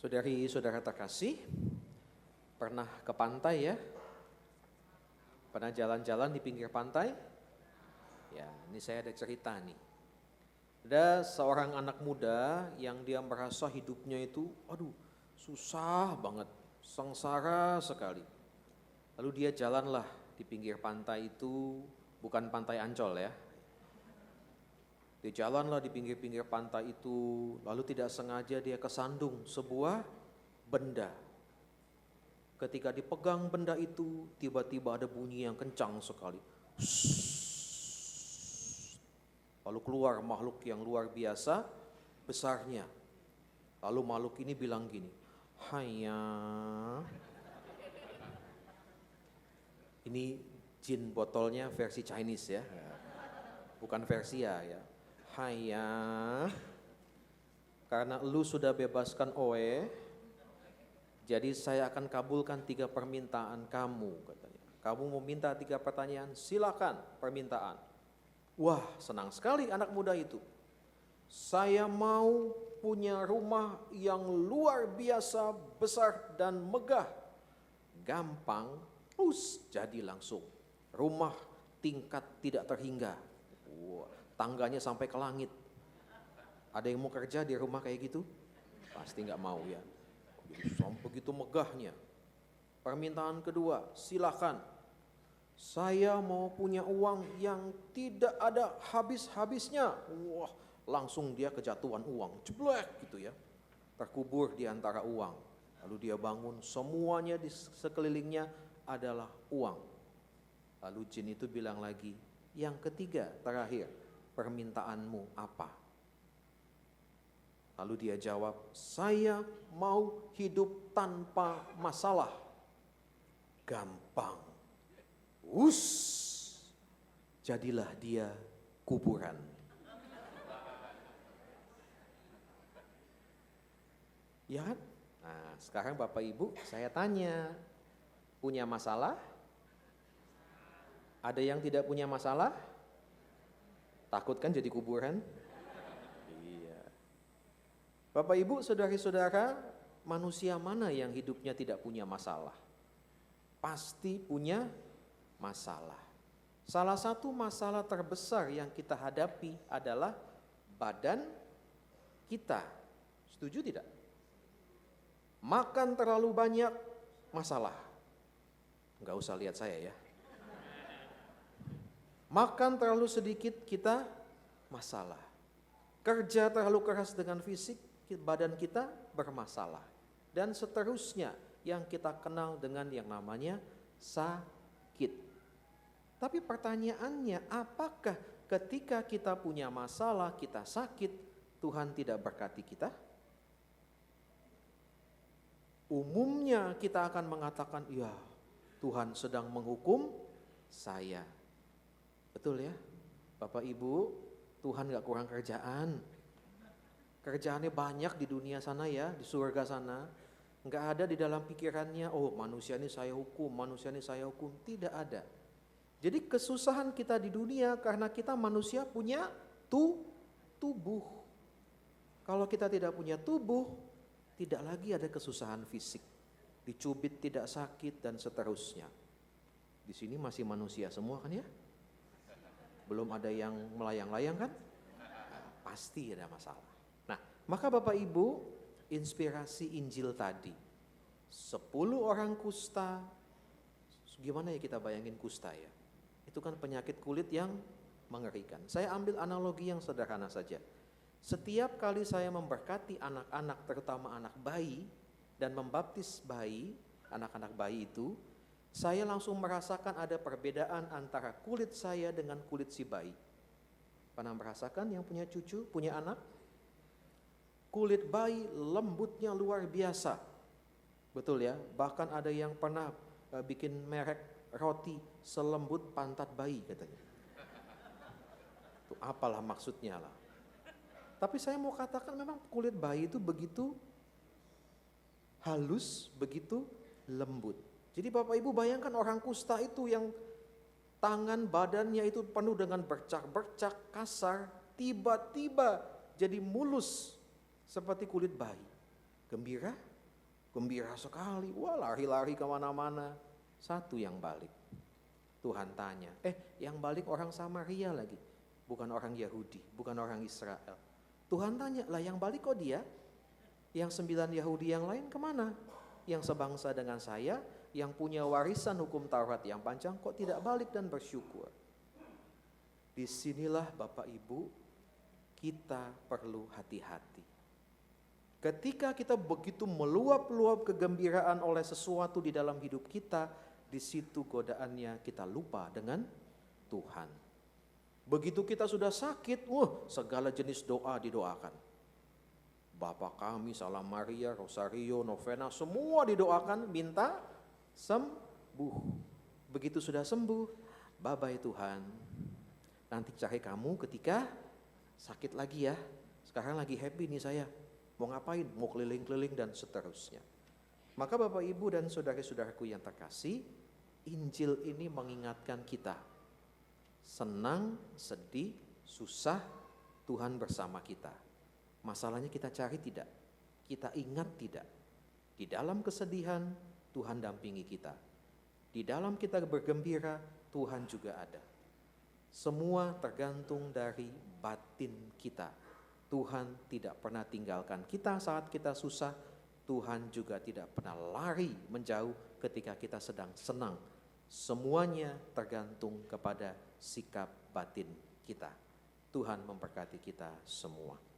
Saudari-saudara terkasih, pernah ke pantai ya? Pernah jalan-jalan di pinggir pantai? Ya, ini saya ada cerita nih. Ada seorang anak muda yang dia merasa hidupnya itu, susah banget, sengsara sekali. Lalu dia jalanlah di pinggir pantai itu, bukan pantai Ancol ya. Dia jalanlah di pinggir-pinggir pantai itu, lalu tidak sengaja dia kesandung sebuah benda. Ketika dipegang benda itu, tiba-tiba ada bunyi yang kencang sekali. Lalu keluar makhluk yang luar biasa besarnya. Lalu makhluk ini bilang gini, "Haiya." Ini jin botolnya versi Chinese ya, bukan versi ya. "Haiya, karena lu sudah bebaskan Oe, jadi saya akan kabulkan 3 permintaan kamu," katanya. "Kamu mau minta 3 pertanyaan, silakan permintaan." Wah, senang sekali anak muda itu. "Saya mau punya rumah yang luar biasa besar dan megah." Gampang, jadi langsung. Rumah tingkat tidak terhingga. Wah, tangganya sampai ke langit. Ada yang mau kerja di rumah kayak gitu? Pasti nggak mau ya. Jadi begitu megahnya. Permintaan kedua, silakan. "Saya mau punya uang yang tidak ada habis-habisnya." Wah, langsung dia kejatuhan uang, jeblek gitu ya. Terkubur di antara uang. Lalu dia bangun, semuanya di sekelilingnya adalah uang. Lalu jin itu bilang lagi, "Yang ketiga, terakhir, permintaanmu apa?" Lalu dia jawab, "Saya mau hidup tanpa masalah." Gampang. Jadilah dia kuburan. Ya kan? Nah, sekarang Bapak Ibu saya tanya, punya masalah? Ada yang tidak punya masalah? Takut kan jadi kuburan? Iya. Bapak Ibu, saudari-saudara, manusia mana yang hidupnya tidak punya masalah? Pasti punya masalah. Salah satu masalah terbesar yang kita hadapi adalah badan kita. Setuju tidak? Makan terlalu banyak, masalah. Enggak usah lihat saya ya. Makan terlalu sedikit, kita masalah. Kerja terlalu keras dengan fisik, badan kita bermasalah. Dan seterusnya yang kita kenal dengan yang namanya sakit. Tapi pertanyaannya, apakah ketika kita punya masalah, kita sakit, Tuhan tidak berkati kita? Umumnya kita akan mengatakan, "Ya, Tuhan sedang menghukum saya." Betul ya? Bapak Ibu, Tuhan gak kurang kerjaan. Kerjaannya banyak di dunia sana ya, di surga sana. Gak ada di dalam pikirannya, "Oh, manusia ini saya hukum, manusia ini saya hukum." Tidak ada. Jadi kesusahan kita di dunia karena kita manusia punya tubuh. Kalau kita tidak punya tubuh, tidak lagi ada kesusahan fisik. Dicubit tidak sakit dan seterusnya. Di sini masih manusia semua kan ya? Belum ada yang melayang-layang kan? Pasti ada masalah. Nah, maka Bapak Ibu, inspirasi Injil tadi, 10 orang kusta, gimana ya kita bayangin kusta ya? Itu kan penyakit kulit yang mengerikan. Saya ambil analogi yang sederhana saja. Setiap kali saya memberkati anak-anak, terutama anak bayi, dan membaptis bayi, anak-anak bayi itu, saya langsung merasakan ada perbedaan antara kulit saya dengan kulit si bayi. Pernah merasakan yang punya cucu, punya anak? Kulit bayi lembutnya luar biasa. Betul ya, bahkan ada yang pernah bikin merek roti selembut pantat bayi katanya. Itu apalah maksudnya lah. Tapi saya mau katakan memang kulit bayi itu begitu halus, begitu lembut. Jadi Bapak Ibu bayangkan orang kusta itu yang tangan badannya itu penuh dengan bercak-bercak kasar, tiba-tiba jadi mulus seperti kulit bayi. Gembira? gembira sekali, wah lari-lari kemana-mana. Satu yang balik. Tuhan tanya, yang balik orang Samaria lagi, bukan orang Yahudi, bukan orang Israel. Tuhan tanya, lah yang balik kok dia? Yang 9 Yahudi yang lain kemana? Yang sebangsa dengan saya, yang punya warisan hukum Taurat yang panjang, kok tidak balik dan bersyukur? Disinilah Bapak Ibu, kita perlu hati-hati. Ketika kita begitu meluap-luap kegembiraan oleh sesuatu di dalam hidup kita, di situ godaannya kita lupa dengan Tuhan. Begitu kita sudah sakit, segala jenis doa didoakan. Bapa kami, Salam Maria, Rosario, Novena, semua didoakan minta sembuh. Begitu sudah sembuh, bye-bye Tuhan. Nanti cari kamu ketika sakit lagi ya. Sekarang lagi happy nih saya. Mau ngapain? Mau keliling-keliling dan seterusnya. Maka Bapak Ibu dan saudara-saudaraku yang terkasih, Injil ini mengingatkan kita. Senang, sedih, susah, Tuhan bersama kita. Masalahnya kita cari tidak, kita ingat tidak. Di dalam kesedihan, Tuhan dampingi kita. Di dalam kita bergembira, Tuhan juga ada. Semua tergantung dari batin kita. Tuhan tidak pernah tinggalkan kita saat kita susah. Tuhan juga tidak pernah lari menjauh ketika kita sedang senang. Semuanya tergantung kepada sikap batin kita. Tuhan memberkati kita semua.